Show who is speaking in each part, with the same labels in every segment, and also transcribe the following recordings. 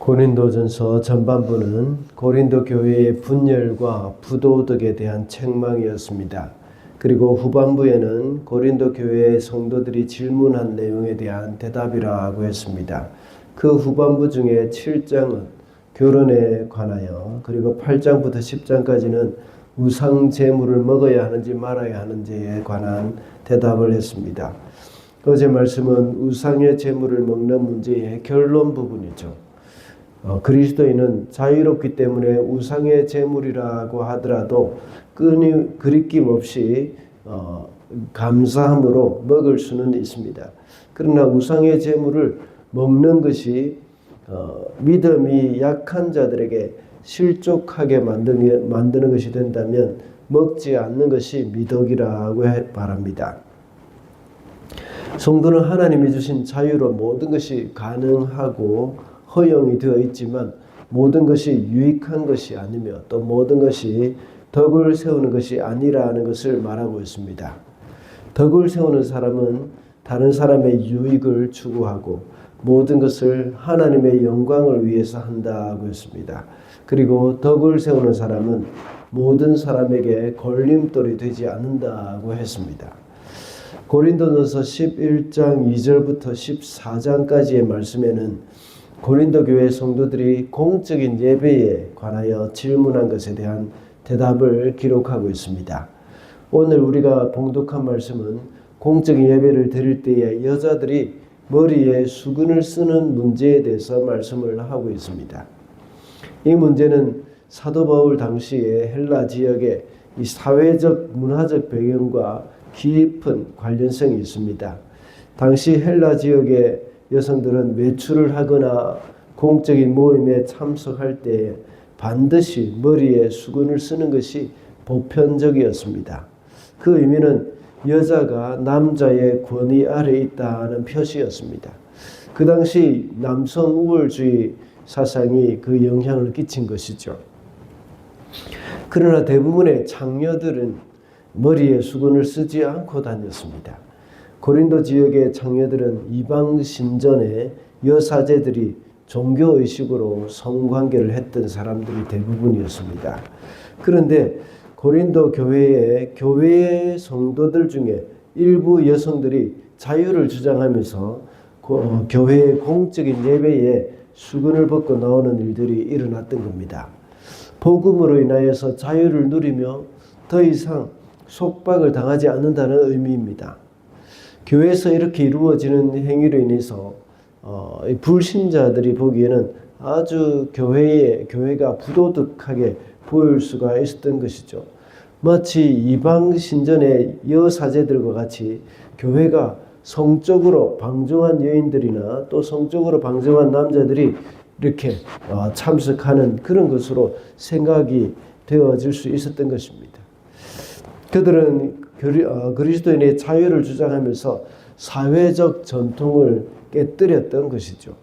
Speaker 1: 고린도전서 전반부는 고린도 교회의 분열과 부도덕에 대한 책망이었습니다. 그리고 후반부에는 고린도 교회의 성도들이 질문한 내용에 대한 대답이라고 했습니다. 그 후반부 중에 7장은 결혼에 관하여, 그리고 8장부터 10장까지는 우상 제물을 먹어야 하는지 말아야 하는지에 관한 대답을 했습니다. 어제 말씀은 우상의 제물을 먹는 문제의 결론 부분이죠. 그리스도인은 자유롭기 때문에 우상의 제물이라고 하더라도 그리낌 없이 감사함으로 먹을 수는 있습니다. 그러나 우상의 제물을 먹는 것이 믿음이 약한 자들에게 실족하게 만드는 것이 된다면 먹지 않는 것이 미덕이라고 말합니다. 성도는 하나님이 주신 자유로 모든 것이 가능하고 허용이 되어 있지만 모든 것이 유익한 것이 아니며 또 모든 것이 덕을 세우는 것이 아니라는 것을 말하고 있습니다. 덕을 세우는 사람은 다른 사람의 유익을 추구하고 모든 것을 하나님의 영광을 위해서 한다고 했습니다. 그리고 덕을 세우는 사람은 모든 사람에게 걸림돌이 되지 않는다고 했습니다. 고린도전서 11장 2절부터 14장까지의 말씀에는 고린도 교회 성도들이 공적인 예배에 관하여 질문한 것에 대한 대답을 기록하고 있습니다. 오늘 우리가 봉독한 말씀은 공적인 예배를 드릴 때에 여자들이 머리에 수건을 쓰는 문제에 대해서 말씀을 하고 있습니다. 이 문제는 사도 바울 당시에 헬라 지역의 이 사회적 문화적 배경과 깊은 관련성이 있습니다. 당시 헬라 지역의 여성들은 외출을 하거나 공적인 모임에 참석할 때 반드시 머리에 수건을 쓰는 것이 보편적이었습니다. 그 의미는 여자가 남자의 권위 아래 있다는 표시였습니다. 그 당시 남성 우월주의 사상이 그 영향을 끼친 것이죠. 그러나 대부분의 창녀들은 머리에 수건을 쓰지 않고 다녔습니다. 고린도 지역의 창녀들은 이방 신전의 여사제들이 종교의식으로 성관계를 했던 사람들이 대부분이었습니다. 그런데 고린도 교회의 성도들 중에 일부 여성들이 자유를 주장하면서 교회의 공적인 예배에 수건을 벗고 나오는 일들이 일어났던 겁니다. 복음으로 인하여서 자유를 누리며 더 이상 속박을 당하지 않는다는 의미입니다. 교회에서 이렇게 이루어지는 행위로 인해서 불신자들이 보기에는 아주 교회가 부도덕하게 보일 수가 있었던 것이죠. 마치 이방 신전의 여사제들과 같이 교회가 성적으로 방종한 여인들이나 또 성적으로 방종한 남자들이 이렇게 참석하는 그런 것으로 생각이 되어질 수 있었던 것입니다. 그들은 그리스도인의 자유를 주장하면서 사회적 전통을 깨뜨렸던 것이죠.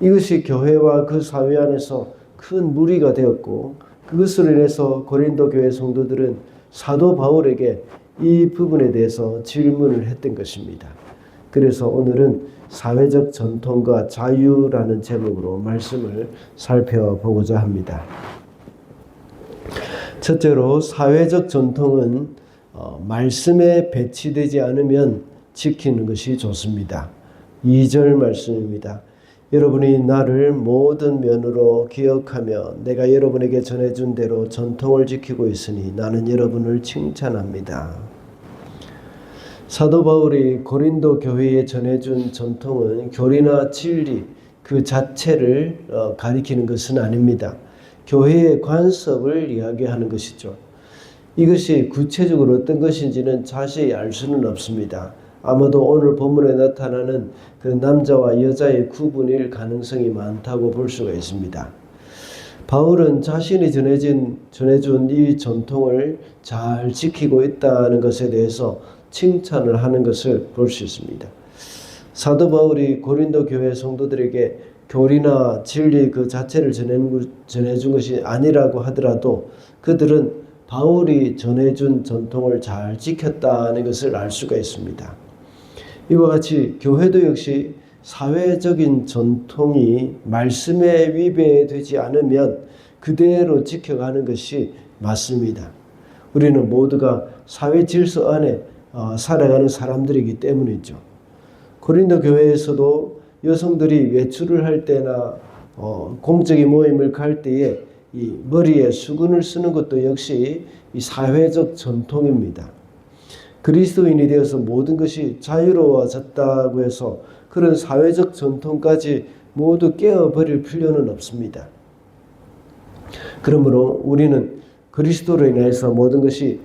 Speaker 1: 이것이 교회와 그 사회 안에서 큰 무리가 되었고 그것으로 인해서 고린도 교회 성도들은 사도 바울에게 이 부분에 대해서 질문을 했던 것입니다. 그래서 오늘은 사회적 전통과 자유라는 제목으로 말씀을 살펴보고자 합니다. 첫째로 사회적 전통은 말씀에 배치되지 않으면 지키는 것이 좋습니다. 2절 말씀입니다. 여러분이 나를 모든 면으로 기억하며 내가 여러분에게 전해준 대로 전통을 지키고 있으니 나는 여러분을 칭찬합니다. 사도 바울이 고린도 교회에 전해준 전통은 교리나 진리 그 자체를 가리키는 것은 아닙니다. 교회의 관습을 이야기하는 것이죠. 이것이 구체적으로 어떤 것인지는 자세히 알 수는 없습니다. 아마도 오늘 본문에 나타나는 그 남자와 여자의 구분일 가능성이 많다고 볼 수가 있습니다. 바울은 자신이 전해준 이 전통을 잘 지키고 있다는 것에 대해서 칭찬을 하는 것을 볼 수 있습니다. 사도 바울이 고린도 교회 성도들에게 교리나 진리 그 자체를 전해준 것이 아니라고 하더라도 그들은 바울이 전해준 전통을 잘 지켰다는 것을 알 수가 있습니다. 이와 같이 교회도 역시 사회적인 전통이 말씀에 위배되지 않으면 그대로 지켜가는 것이 맞습니다. 우리는 모두가 사회 질서 안에 살아가는 사람들이기 때문이죠. 고린도 교회에서도 여성들이 외출을 할 때나 공적인 모임을 갈 때에 이 머리에 수건을 쓰는 것도 역시 이 사회적 전통입니다. 그리스도인이 되어서 모든 것이 자유로워졌다고 해서 그런 사회적 전통까지 모두 깨어버릴 필요는 없습니다. 그러므로 우리는 그리스도로 인해서 모든 것이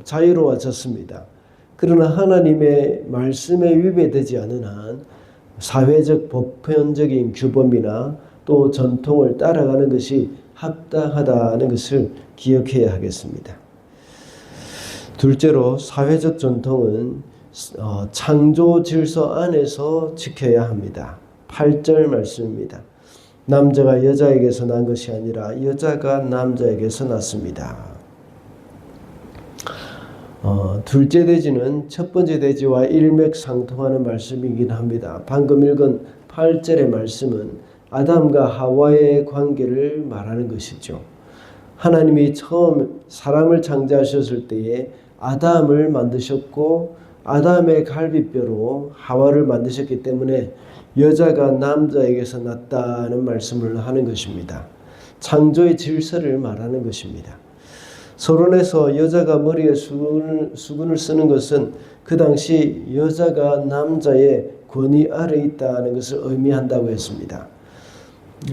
Speaker 1: 자유로워졌습니다. 그러나 하나님의 말씀에 위배되지 않은 한 사회적 보편적인 규범이나 또 전통을 따라가는 것이 합당하다는 것을 기억해야 하겠습니다. 둘째로 사회적 전통은 창조 질서 안에서 지켜야 합니다. 8절 말씀입니다. 남자가 여자에게서 난 것이 아니라 여자가 남자에게서 났습니다. 둘째 대지는 첫 번째 대지와 일맥상통하는 말씀이긴 합니다. 방금 읽은 8절의 말씀은 아담과 하와의 관계를 말하는 것이죠. 하나님이 처음 사람을 창조하셨을 때에 아담을 만드셨고 아담의 갈비뼈로 하와를 만드셨기 때문에 여자가 남자에게서 났다는 말씀을 하는 것입니다. 창조의 질서를 말하는 것입니다. 서론에서 여자가 머리에 수건을 쓰는 것은 그 당시 여자가 남자의 권위 아래 있다는 것을 의미한다고 했습니다.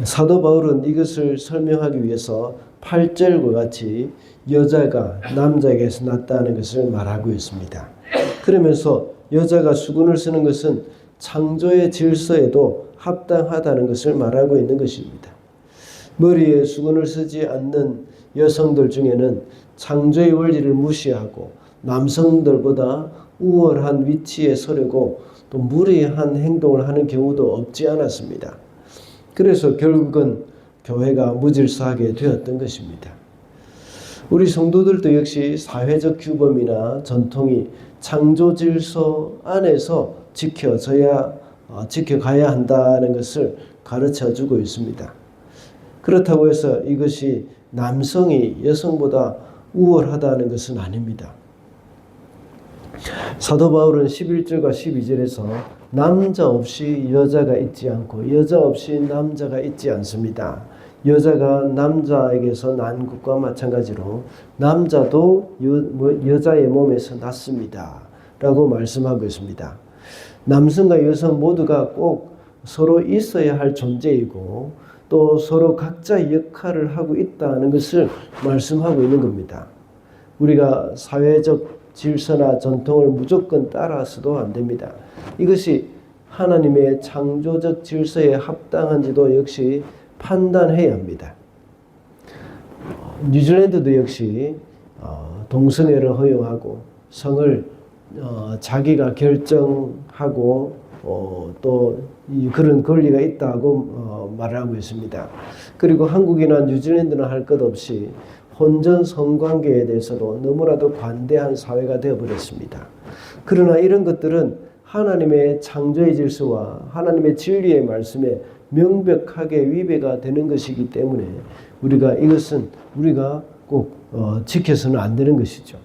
Speaker 1: 사도 바울은 이것을 설명하기 위해서 8절과 같이 여자가 남자에게서 났다는 것을 말하고 있습니다. 그러면서 여자가 수건을 쓰는 것은 창조의 질서에도 합당하다는 것을 말하고 있는 것입니다. 머리에 수건을 쓰지 않는 여성들 중에는 창조의 원리를 무시하고 남성들보다 우월한 위치에 서려고 또 무리한 행동을 하는 경우도 없지 않았습니다. 그래서 결국은 교회가 무질서하게 되었던 것입니다. 우리 성도들도 역시 사회적 규범이나 전통이 창조 질서 안에서 지켜가야 한다는 것을 가르쳐주고 있습니다. 그렇다고 해서 이것이 남성이 여성보다 우월하다는 것은 아닙니다. 사도 바울은 11절과 12절에서 남자 없이 여자가 있지 않고 여자 없이 남자가 있지 않습니다. 여자가 남자에게서 난 것과 마찬가지로 남자도 여자의 몸에서 났습니다. 라고 말씀하고 있습니다. 남성과 여성 모두가 꼭 서로 있어야 할 존재이고 또 서로 각자 역할을 하고 있다는 것을 말씀하고 있는 겁니다. 우리가 사회적 질서나 전통을 무조건 따라서도 안 됩니다. 이것이 하나님의 창조적 질서에 합당한지도 역시 판단해야 합니다. 뉴질랜드도 역시 동성애를 허용하고 성을 자기가 결정하고 또 그런 권리가 있다고 말하고 있습니다. 그리고 한국이나 뉴질랜드는 할 것 없이 혼전 성관계에 대해서도 너무나도 관대한 사회가 되어버렸습니다. 그러나 이런 것들은 하나님의 창조의 질서와 하나님의 진리의 말씀에 명백하게 위배가 되는 것이기 때문에 이것은 우리가 꼭 지켜서는 안 되는 것이죠.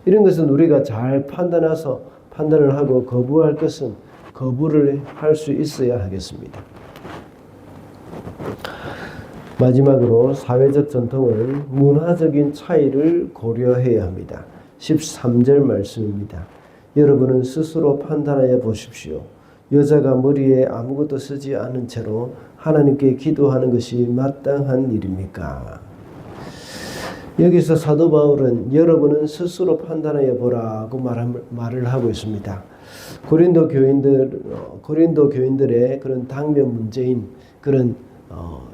Speaker 1: 이런 것은 우리가 잘 판단을 하고 거부할 것은 거부를 할 수 있어야 하겠습니다. 마지막으로 사회적 전통은 문화적인 차이를 고려해야 합니다. 13절 말씀입니다. 여러분은 스스로 판단하여 보십시오. 여자가 머리에 아무것도 쓰지 않은 채로 하나님께 기도하는 것이 마땅한 일입니까? 여기서 사도 바울은 여러분은 스스로 판단하여 보라고 말을 하고 있습니다. 고린도 교인들의 그런 당면 문제인 그런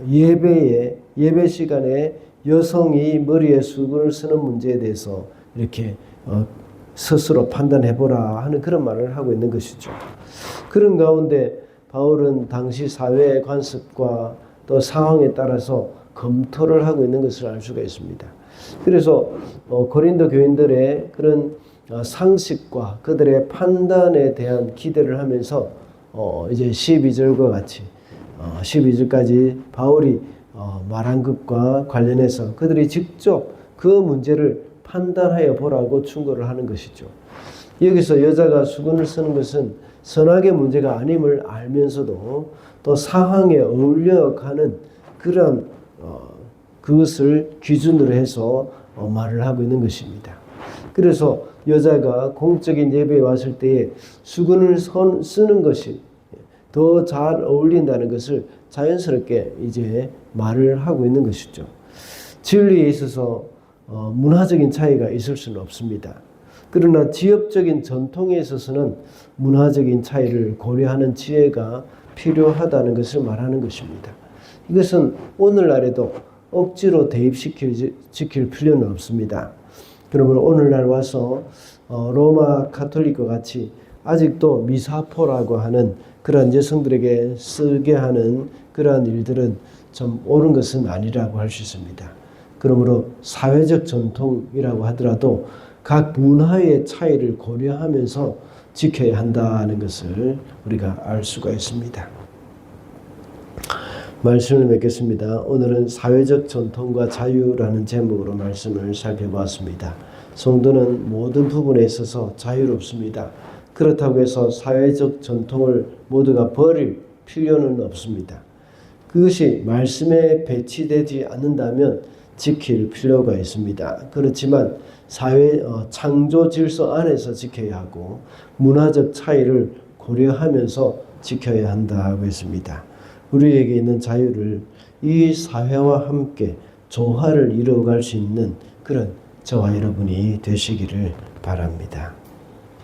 Speaker 1: 예배 시간에 여성이 머리에 수건을 쓰는 문제에 대해서 이렇게 스스로 판단해보라 하는 그런 말을 하고 있는 것이죠. 그런 가운데 바울은 당시 사회의 관습과 또 상황에 따라서 검토를 하고 있는 것을 알 수가 있습니다. 그래서 고린도 교인들의 그런 상식과 그들의 판단에 대한 기대를 하면서 이제 12절과 같이 12절까지 바울이 말한 것과 관련해서 그들이 직접 그 문제를 판단하여 보라고 충고를 하는 것이죠. 여기서 여자가 수건을 쓰는 것은 선악의 문제가 아님을 알면서도 또 상황에 어울려 가는 그런 그것을 기준으로 해서 말을 하고 있는 것입니다. 그래서 여자가 공적인 예배에 왔을 때에 수건을 쓰는 것이 더 잘 어울린다는 것을 자연스럽게 이제 말을 하고 있는 것이죠. 진리에 있어서 문화적인 차이가 있을 수는 없습니다. 그러나 지역적인 전통에 있어서는 문화적인 차이를 고려하는 지혜가 필요하다는 것을 말하는 것입니다. 이것은 오늘날에도 억지로 지킬 필요는 없습니다. 그러므로 오늘날 와서 로마 가톨릭과 같이 아직도 미사포라고 하는 그러한 여성들에게 쓰게 하는 그러한 일들은 좀 옳은 것은 아니라고 할 수 있습니다. 그러므로 사회적 전통이라고 하더라도 각 문화의 차이를 고려하면서 지켜야 한다는 것을 우리가 알 수가 있습니다. 말씀을 맺겠습니다. 오늘은 사회적 전통과 자유라는 제목으로 말씀을 살펴보았습니다. 성도는 모든 부분에 있어서 자유롭습니다. 그렇다고 해서 사회적 전통을 모두가 버릴 필요는 없습니다. 그것이 말씀에 배치되지 않는다면 지킬 필요가 있습니다. 그렇지만 사회 창조 질서 안에서 지켜야 하고 문화적 차이를 고려하면서 지켜야 한다고 했습니다. 우리에게 있는 자유를 이 사회와 함께 조화를 이루어갈 수 있는 그런 저와 여러분이 되시기를 바랍니다.